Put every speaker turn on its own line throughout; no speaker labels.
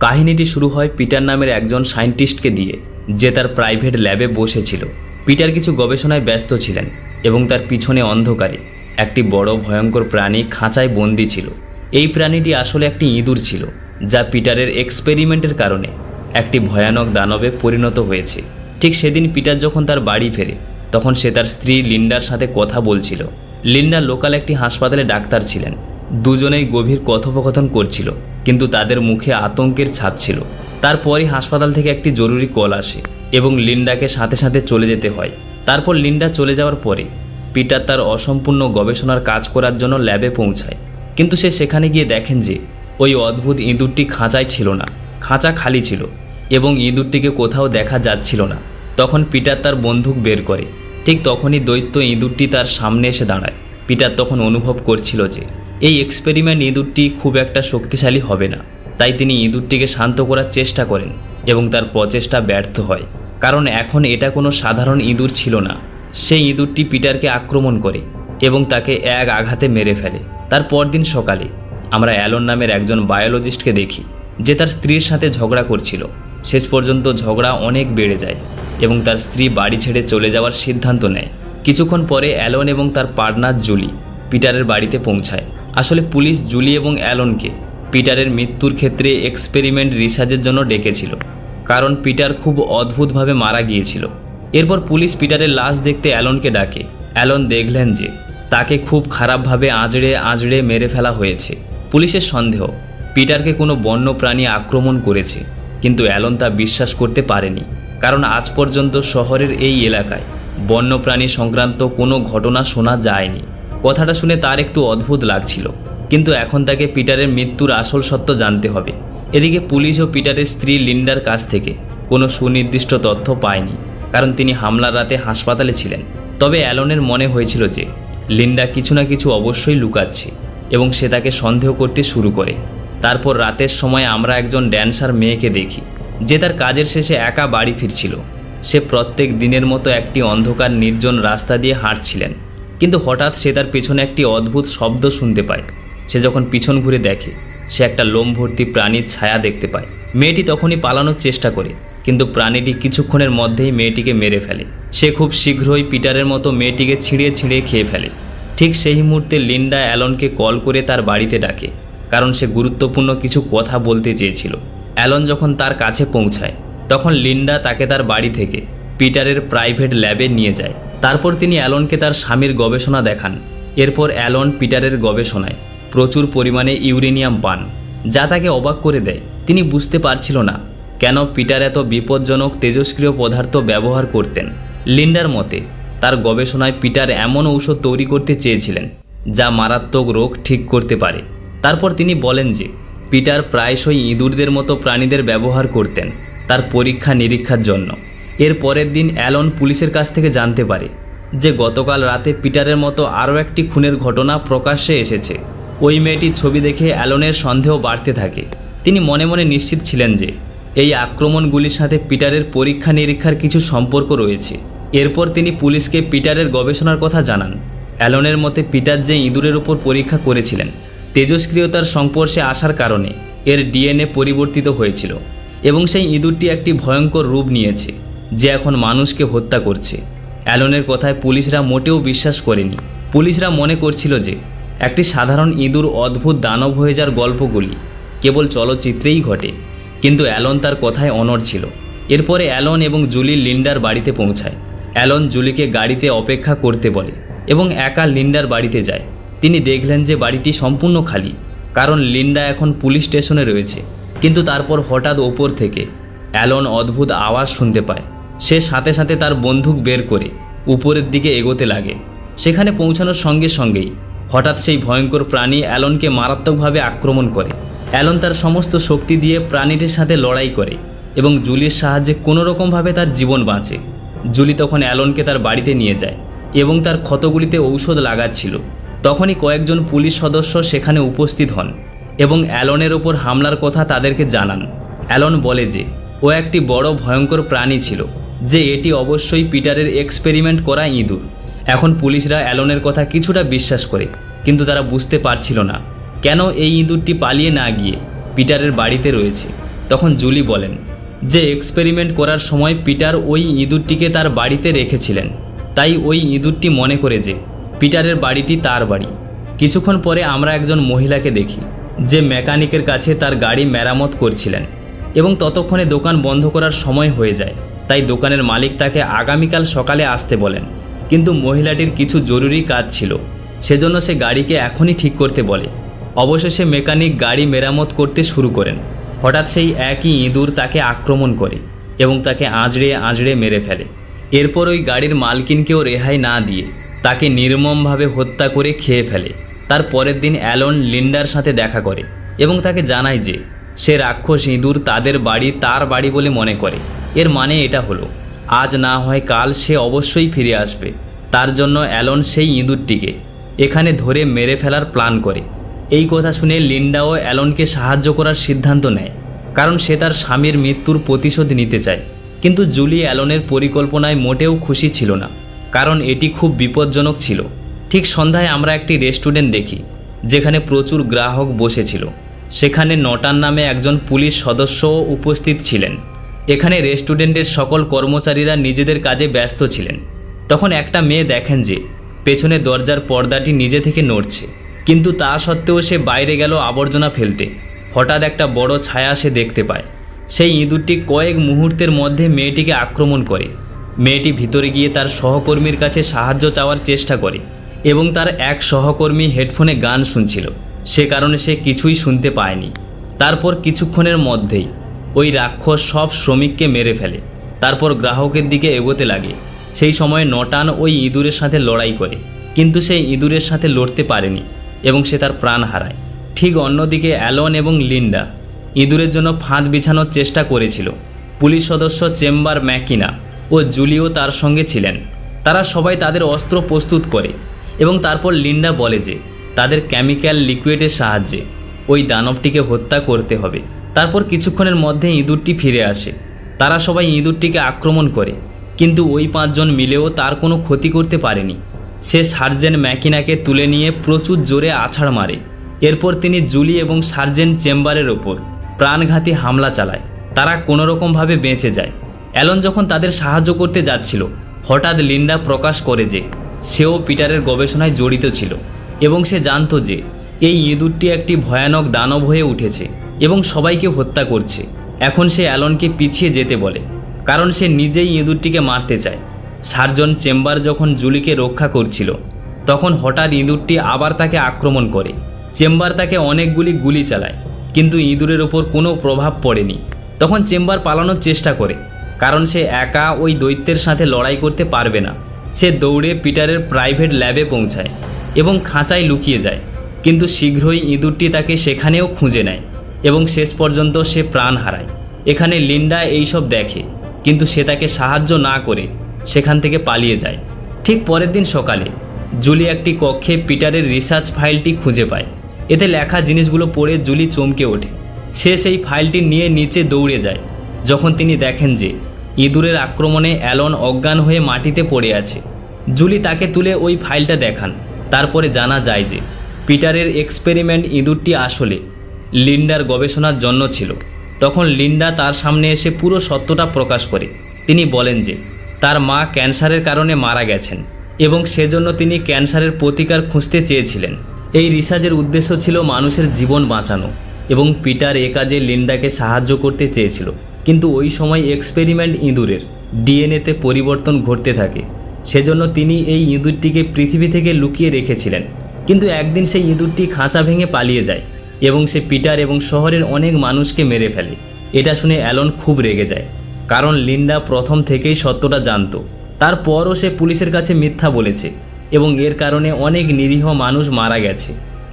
কাহিনীটি শুরু হয় পিটার নামের একজন সায়েন্টিস্টকে দিয়ে, যে তার প্রাইভেট ল্যাবে বসেছিল। পিটার কিছু গবেষণায় ব্যস্ত ছিলেন এবং তার পিছনে অন্ধকারে একটি বড় ভয়ঙ্কর প্রাণী খাঁচায় বন্দী ছিল। এই প্রাণীটি আসলে একটি ইঁদুর ছিল, যা পিটারের এক্সপেরিমেন্টের কারণে একটি ভয়ানক দানবে পরিণত হয়েছে। ঠিক সেদিন পিটার যখন তার বাড়ি ফেরে, তখন সে তার স্ত্রী লিন্ডার সাথে কথা বলছিল। লিন্ডা লোকাল একটি হাসপাতালে ডাক্তার ছিলেন। দুজনেই গভীর কথোপকথন করছিল, কিন্তু তাদের মুখে আতঙ্কের ছাপ ছিল। তারপরই হাসপাতাল থেকে একটি জরুরি কল আসে এবং লিন্ডাকে সাথে সাথে চলে যেতে হয়। তারপর লিন্ডা চলে যাওয়ার পরে পিটার তার অসম্পূর্ণ গবেষণার কাজ করার জন্য ল্যাবে পৌঁছায়। কিন্তু সে সেখানে গিয়ে দেখেন যে ওই অদ্ভুত ইঁদুরটি খাঁচায় ছিল না, খাঁচা খালি ছিল এবং ইঁদুরটিকে কোথাও দেখা যাচ্ছিল না। তখন পিটার তার বন্দুক বের করে। ঠিক তখনই দৈত্য ইঁদুরটি তার সামনে এসে দাঁড়ায়। পিটার তখন অনুভব করছিল যে এই এক্সপেরিমেন্ট ইঁদুরটি খুব একটা শক্তিশালী হবে না। তাই তিনি ইঁদুরটিকে শান্ত করার চেষ্টা করেন এবং তার প্রচেষ্টা ব্যর্থ হয়, কারণ এখন এটা কোনো সাধারণ ইঁদুর ছিল না। সেই ইঁদুরটি পিটারকে আক্রমণ করে এবং তাকে এক আঘাতে মেরে ফেলে। তার পরদিন সকালে আমরা অ্যালন নামের একজন বায়োলজিস্টকে দেখি, যে তার স্ত্রীর সাথে ঝগড়া করছিল। শেষ পর্যন্ত ঝগড়া অনেক বেড়ে যায় এবং তার স্ত্রী বাড়ি ছেড়ে চলে যাওয়ার সিদ্ধান্ত নেয়। কিছুক্ষণ পরে অ্যালন এবং তার পার্টনার জুলি পিটারের বাড়িতে পৌঁছায়। আসলে পুলিশ জুলি এবং অ্যালনকে পিটারের মৃত্যুর ক্ষেত্রে এক্সপেরিমেন্ট রিসার্চের জন্য ডেকেছিল, কারণ পিটার খুব অদ্ভুতভাবে মারা গিয়েছিল। এরপর পুলিশ পিটারের লাশ দেখতে অ্যালনকে ডাকে। অ্যালন দেখলেন যে তাকে খুব খারাপভাবে আঁচড়ে আঁচড়ে মেরে ফেলা হয়েছে। পুলিশের সন্দেহ পিটারকে কোনো বন্য প্রাণী আক্রমণ করেছে, কিন্তু অ্যালন তা বিশ্বাস করতে পারেনি, কারণ আজ পর্যন্ত শহরের এই এলাকায় বন্যপ্রাণী সংক্রান্ত কোনো ঘটনা শোনা যায়নি। কথাটা শুনে তার একটু অদ্ভুত লাগছিল, কিন্তু এখন তাকে পিটারের মৃত্যুর আসল সত্য জানতে হবে। এদিকে পুলিশ ও পিটারের স্ত্রী লিন্ডার কাছ থেকে কোনো সুনির্দিষ্ট তথ্য পায়নি, কারণ তিনি হামলার রাতে হাসপাতালে ছিলেন। তবে অ্যালনের মনে হয়েছিল যে লিন্ডা কিছু না কিছু অবশ্যই লুকাচ্ছে এবং সে তাকে সন্দেহ করতে শুরু করে। তারপর রাতের সময় আমরা একজন ড্যান্সার মেয়েকে দেখি, যে তার কাজের শেষে একা বাড়ি ফিরছিল। সে প্রত্যেক দিনের মতো একটি অন্ধকার নির্জন রাস্তা দিয়ে হাঁটছিলেন, কিন্তু হঠাৎ সে তার পেছনে একটি অদ্ভুত শব্দ শুনতে পায়। সে যখন পিছন ঘুরে দেখে, সে একটা লোম ভর্তি প্রাণীর ছায়া দেখতে পায়। মেয়েটি তখনই পালানোর চেষ্টা করে, কিন্তু প্রাণীটি কিছুক্ষণের মধ্যেই মেয়েটিকে মেরে ফেলে। সে খুব শীঘ্রই পিটারের মতো মেয়েটিকে ছিঁড়িয়ে ছিঁড়িয়ে খেয়ে ফেলে। ঠিক সেই মুহূর্তে লিন্ডা অ্যালনকে কল করে তার বাড়িতে ডাকে, কারণ সে গুরুত্বপূর্ণ কিছু কথা বলতে চেয়েছিল। অ্যালন যখন তার কাছে পৌঁছায়, তখন লিন্ডা তাকে তার বাড়ি থেকে পিটারের প্রাইভেট ল্যাবে নিয়ে যায়। তারপর তিনি অ্যালনকে তার স্বামীর গবেষণা দেখান। এরপর অ্যালন পিটারের গবেষণায় প্রচুর পরিমাণে ইউরেনিয়াম পান, যা তাকে অবাক করে দেয়। তিনি বুঝতে পারছিল না কেন পিটার এত বিপজ্জনক তেজস্ক্রিয় পদার্থ ব্যবহার করতেন। লিন্ডার মতে তার গবেষণায় পিটার এমন ঔষধ তৈরি করতে চেয়েছিলেন যা মারাত্মক রোগ ঠিক করতে পারে। তারপর তিনি বলেন যে পিটার প্রায়শই ইঁদুরদের মতো প্রাণীদের ব্যবহার করতেন তার পরীক্ষা নিরীক্ষার জন্য। এর পরের দিন অ্যালন পুলিশের কাছ থেকে জানতে পারে যে গতকাল রাতে পিটারের মতো আরও একটি খুনের ঘটনা প্রকাশ্যে এসেছে। ওই মেয়েটির ছবি দেখে অ্যালনের সন্দেহ বাড়তে থাকে। তিনি মনে মনে নিশ্চিত ছিলেন যে এই আক্রমণগুলির সাথে পিটারের পরীক্ষা নিরীক্ষার কিছু সম্পর্ক রয়েছে। এরপর তিনি পুলিশকে পিটারের গবেষণার কথা জানান। অ্যালনের মতে পিটার যে ইঁদুরের উপর পরীক্ষা করেছিলেন, তেজস্ক্রিয়তার সংস্পর্শে আসার কারণে এর ডিএনএ পরিবর্তিত হয়েছিল এবং সেই ইঁদুরটি একটি ভয়ঙ্কর রূপ নিয়েছে, যে এখন মানুষকে হত্যা করছে। অ্যালনের কথায় পুলিশরা মোটেও বিশ্বাস করেনি। পুলিশরা মনে করছিল যে একটি সাধারণ ইঁদুর অদ্ভুত দানব হয়ে যাওয়ার গল্পগুলি কেবল চলচ্চিত্রেই ঘটে, কিন্তু অ্যালন তার কথায় অনড় ছিল। এরপরে অ্যালন এবং জুলি লিন্ডার বাড়িতে পৌঁছায়। অ্যালন জুলিকে গাড়িতে অপেক্ষা করতে বলে এবং একা লিন্ডার বাড়িতে যায়। তিনি দেখলেন যে বাড়িটি সম্পূর্ণ খালি, কারণ লিন্ডা এখন পুলিশ স্টেশনে রয়েছে। কিন্তু তারপর হঠাৎ ওপর থেকে অ্যালন অদ্ভুত আওয়াজ শুনতে পায়। সে সাথে সাথে তার বন্দুক বের করে উপরের দিকে এগোতে লাগে। সেখানে পৌঁছানোর সঙ্গে সঙ্গেই হঠাৎ সেই ভয়ঙ্কর প্রাণী অ্যালনকে মারাত্মকভাবে আক্রমণ করে। অ্যালন তার সমস্ত শক্তি দিয়ে প্রাণীটির সাথে লড়াই করে এবং জুলির সাহায্যে কোনোরকমভাবে তার জীবন বাঁচে। জুলি তখন অ্যালনকে তার বাড়িতে নিয়ে যায় এবং তার ক্ষতগুলিতে ঔষধ লাগাচ্ছিল। তখনই কয়েকজন পুলিশ সদস্য সেখানে উপস্থিত হন এবং অ্যালনের ওপর হামলার কথা তাদেরকে জানান। অ্যালন বলে যে ও একটি বড় ভয়ঙ্কর প্রাণী ছিল, যে এটি অবশ্যই পিটারের এক্সপেরিমেন্ট করা ইঁদুর। এখন পুলিশরা অ্যালনের কথা কিছুটা বিশ্বাস করে, কিন্তু তারা বুঝতে পারছিল না কেন এই ইঁদুরটি পালিয়ে না গিয়ে পিটারের বাড়িতে রয়েছে। তখন জুলি বলেন যে এক্সপেরিমেন্ট করার সময় পিটার ওই ইঁদুরটিকে তার বাড়িতে রেখেছিলেন, তাই ওই ইঁদুরটি মনে করে যে পিটারের বাড়িটি তার বাড়ি। কিছুক্ষণ পরে আমরা একজন মহিলাকে দেখি যে মেকানিকের কাছে তার গাড়ি মেরামত করছিলেন এবং ততক্ষণে দোকান বন্ধ করার সময় হয়ে যায়, তাই দোকানের মালিক তাকে আগামীকাল সকালে আসতে বলেন। কিন্তু মহিলাটির কিছু জরুরি কাজ ছিল, সেজন্য সে গাড়িকে এখনই ঠিক করতে বলে। অবশেষে মেকানিক গাড়ি মেরামত করতে শুরু করেন। হঠাৎ সেই একই ইঁদুর তাকে আক্রমণ করে এবং তাকে আঁচড়ে আঁচড়ে মেরে ফেলে। এরপর ওই গাড়ির মালকিনকেও রেহাই না দিয়ে তাকে নির্মমভাবে হত্যা করে খেয়ে ফেলে। তার পরের দিন অ্যালন লিন্ডার সাথে দেখা করে এবং তাকে জানায় যে সে রাক্ষস ইঁদুর তাদের বাড়ি তার বাড়ি বলে মনে করে। এর মানে এটা হলো আজ না হয় কাল সে অবশ্যই ফিরে আসবে। তার জন্য অ্যালন সেই ইঁদুরটিকে এখানে ধরে মেরে ফেলার প্ল্যান করে। এই কথা শুনে লিন্ডাও অ্যালনকে সাহায্য করার সিদ্ধান্ত নেয়, কারণ সে তার স্বামীর মৃত্যুর প্রতিশোধ নিতে চায়। কিন্তু জুলি অ্যালনের পরিকল্পনায় মোটেও খুশি ছিল না, কারণ এটি খুব বিপজ্জনক ছিল। ঠিক সন্ধ্যায় আমরা একটি রেস্টুরেন্ট দেখি যেখানে প্রচুর গ্রাহক বসেছিল। সেখানে নটান নামে একজন পুলিশ সদস্যও উপস্থিত ছিলেন। এখানে রেস্টুরেন্টের সকল কর্মচারীরা নিজেদের কাজে ব্যস্ত ছিলেন। তখন একটা মেয়ে দেখেন যে পেছনে দরজার পর্দাটি নিজে থেকে নড়ছে, কিন্তু তা সত্ত্বেও সে বাইরে গেল আবর্জনা ফেলতে। হঠাৎ একটা বড় ছায়া সে দেখতে পায়। সেই ইঁদুরটি কয়েক মুহূর্তের মধ্যে মেয়েটিকে আক্রমণ করে। মেয়েটি ভিতরে গিয়ে তার সহকর্মীর কাছে সাহায্য চাওয়ার চেষ্টা করে এবং তার এক সহকর্মী হেডফোনে গান শুনছিল, সে কারণে সে কিছুই শুনতে পায়নি। তারপর কিছুক্ষণের মধ্যেই ওই রাক্ষস সব শ্রমিককে মেরে ফেলে। তারপর গ্রাহকের দিকে এগোতে লাগে। সেই সময় নটান ওই ইঁদুরের সাথে লড়াই করে, কিন্তু সেই ইঁদুরের সাথে লড়তে পারেনি এবং সে তার প্রাণ হারায়। ঠিক অন্যদিকে অ্যালন এবং লিন্ডা ইঁদুরের জন্য ফাঁদ বিছানোর চেষ্টা করেছিল। পুলিশ সদস্য চেম্বার ম্যাকিনা ও জুলিও তার সঙ্গে ছিলেন। তারা সবাই তাদের অস্ত্র প্রস্তুত করে এবং তারপর লিন্ডা বলে যে তাদের কেমিক্যাল লিকুইডের সাহায্যে ওই দানবটিকে হত্যা করতে হবে। তারপর কিছুক্ষণের মধ্যে ইঁদুরটি ফিরে আসে। তারা সবাই ইঁদুরটিকে আক্রমণ করে, কিন্তু ওই 5 জন মিলেও তার কোনো ক্ষতি করতে পারেনি। সে সার্জেন্ট ম্যাকিনাকে তুলে নিয়ে প্রচুর জোরে আছাড় মারে। এরপর তিনি জুলি এবং সার্জেন্ট চেম্বারের ওপর প্রাণঘাতী হামলা চালায়। তারা কোনোরকমভাবে বেঁচে যায়। অ্যালন যখন তাদের সাহায্য করতে যাচ্ছিল, হঠাৎ লিন্ডা প্রকাশ করে যে সেও পিটারের গবেষণায় জড়িত ছিল এবং সে জানত যে এই ইঁদুরটি একটি ভয়ানক দানব হয়ে উঠেছে এবং সবাইকে হত্যা করছে। এখন সে অ্যালনকে পিছিয়ে যেতে বলে, কারণ সে নিজেই ইঁদুরটিকে মারতে চায়। সার্জেন্ট চেম্বার যখন জুলিকে রক্ষা করছিল, তখন হঠাৎ ইঁদুরটি আবার তাকে আক্রমণ করে। চেম্বার তাকে অনেকগুলি গুলি চালায়, কিন্তু ইঁদুরের ওপর কোনো প্রভাব পড়েনি। তখন চেম্বার পালানোর চেষ্টা করে, কারণ সে একা ওই দৈত্যের সাথে লড়াই করতে পারবে না। সে দৌড়ে পিটারের প্রাইভেট ল্যাবে পৌঁছায় এবং খাঁচায় লুকিয়ে যায়, কিন্তু শীঘ্রই ইঁদুরটি তাকে সেখানেও খুঁজে নেয় এবং শেষ পর্যন্ত সে প্রাণ হারায়। এখানে লিন্ডা এইসব দেখে, কিন্তু সে তাকে সাহায্য না করে সেখান থেকে পালিয়ে যায়। ঠিক পরের দিন সকালে জুলি একটি কক্ষে পিটারের রিসার্চ ফাইলটি খুঁজে পায়। এতে লেখা জিনিসগুলো পড়ে জুলি চমকে ওঠে। সে সেই ফাইলটি নিয়ে নিচে দৌড়ে যায়। যখন তিনি দেখেন যে ইঁদুরের আক্রমণে অ্যালন অজ্ঞান হয়ে মাটিতে পড়ে আছে, জুলি তাকে তুলে ওই ফাইলটা দেখান। তারপরে জানা যায় যে পিটারের এক্সপেরিমেন্ট ইঁদুরটি আসলে লিন্ডার গবেষণার জন্য ছিল। তখন লিন্ডা তার সামনে এসে পুরো সত্যটা প্রকাশ করে। তিনি বলেন যে তার মা ক্যান্সারের কারণে মারা গেছেন এবং সেজন্য তিনি ক্যান্সারের প্রতিকার খুঁজতে চেয়েছিলেন। এই রিসার্চের উদ্দেশ্য ছিল মানুষের জীবন বাঁচানো এবং পিটার এ কাজে লিন্ডাকে সাহায্য করতে চেয়েছিল। কিন্তু ওই সময় এক্সপেরিমেন্ট ইঁদুরের ডিএনএতে পরিবর্তন ঘটতে থাকে, সেজন্য তিনি এই ইঁদুরটিকে পৃথিবী থেকে লুকিয়ে রেখেছিলেন। কিন্তু একদিন সেই ইঁদুরটি খাঁচা ভেঙে পালিয়ে যায় এবং সে পিটার এবং শহরের অনেক মানুষকে মেরে ফেলে। এটা শুনে অ্যালন খুব রেগে যায়, কারণ লিন্ডা প্রথম থেকেই সত্যটা জানত। তারপরও সে পুলিশের কাছে মিথ্যা বলেছে এবং এর কারণে অনেক নিরীহ মানুষ মারা গেছে।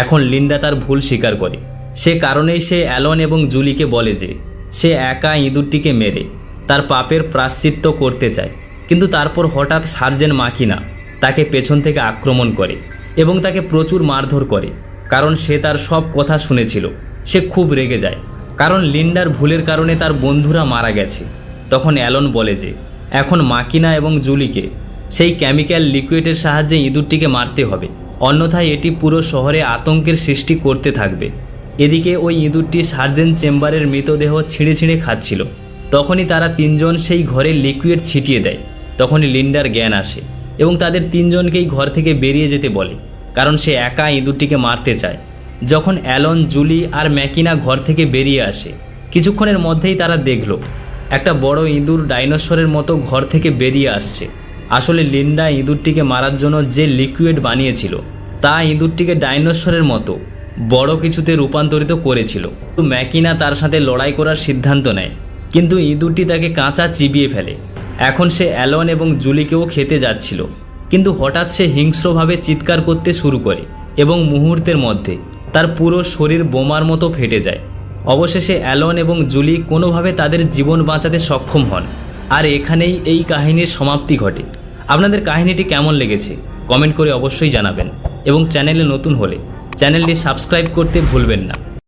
এখন লিন্ডা তার ভুল স্বীকার করে। সে কারণেই সে অ্যালন এবং জুলিকে বলে যে সে একা ইঁদুরটিকে মেরে তার পাপের প্রায়শ্চিত্ত করতে চায়। কিন্তু তারপর হঠাৎ সার্জেন্ট মাকিনা তাকে পেছন থেকে আক্রমণ করে এবং তাকে প্রচুর মারধর করে, কারণ সে তার সব কথা শুনেছিল। সে খুব রেগে যায়, কারণ লিন্ডার ভুলের কারণে তার বন্ধুরা মারা গেছে। তখন অ্যালন বলে যে এখন মাকিনা এবং জুলিকে সেই কেমিক্যাল লিকুইডের সাহায্যে ইঁদুরটিকে মারতে হবে, অন্যথায় এটি পুরো শহরে আতঙ্কের সৃষ্টি করতে থাকবে। এদিকে ওই ইঁদুরটি সার্জেন্ট চেম্বারের মৃতদেহ ছিঁড়ে ছিঁড়ে খাচ্ছিল। তখনই তারা তিনজন সেই ঘরে লিকুইড ছিটিয়ে দেয়। তখনই লিন্ডার জ্ঞান আসে এবং তাদের তিনজনকেই ঘর থেকে বেরিয়ে যেতে বলে, কারণ সে একা ইঁদুরটিকে মারতে চায়। যখন অ্যালন, জুলি আর ম্যাকিনা ঘর থেকে বেরিয়ে আসে, কিছুক্ষণের মধ্যেই তারা দেখল একটা বড় ইঁদুর ডাইনোসরের মতো ঘর থেকে বেরিয়ে আসছে। আসলে লিন্ডা ইঁদুরটিকে মারার জন্য যে লিকুইড বানিয়েছিল তা ইঁদুরটিকে ডাইনোসরের মতো বড় কিছুতে রূপান্তরিত করেছিল। ম্যাকিনা তার সাথে লড়াই করার সিদ্ধান্ত নেয়, কিন্তু ইঁদুরটি তাকে কাঁচা চিবিয়ে ফেলে। এখন সে অ্যালন এবং জুলিকেও খেতে যাচ্ছিল, কিন্তু হঠাৎ সে হিংস্রভাবে চিৎকার করতে শুরু করে এবং মুহূর্তের মধ্যে তার পুরো শরীর বোমার মতো ফেটে যায়। অবশেষে অ্যালন এবং জুলি কোনোভাবে তাদের জীবন বাঁচাতে সক্ষম হন। আর এখানেই এই কাহিনীর সমাপ্তি ঘটে। আপনাদের কাহিনীটি কেমন লেগেছে কমেন্ট করে অবশ্যই জানাবেন এবং চ্যানেলে নতুন হলে চ্যানেলটি সাবস্ক্রাইব করতে ভুলবেন না।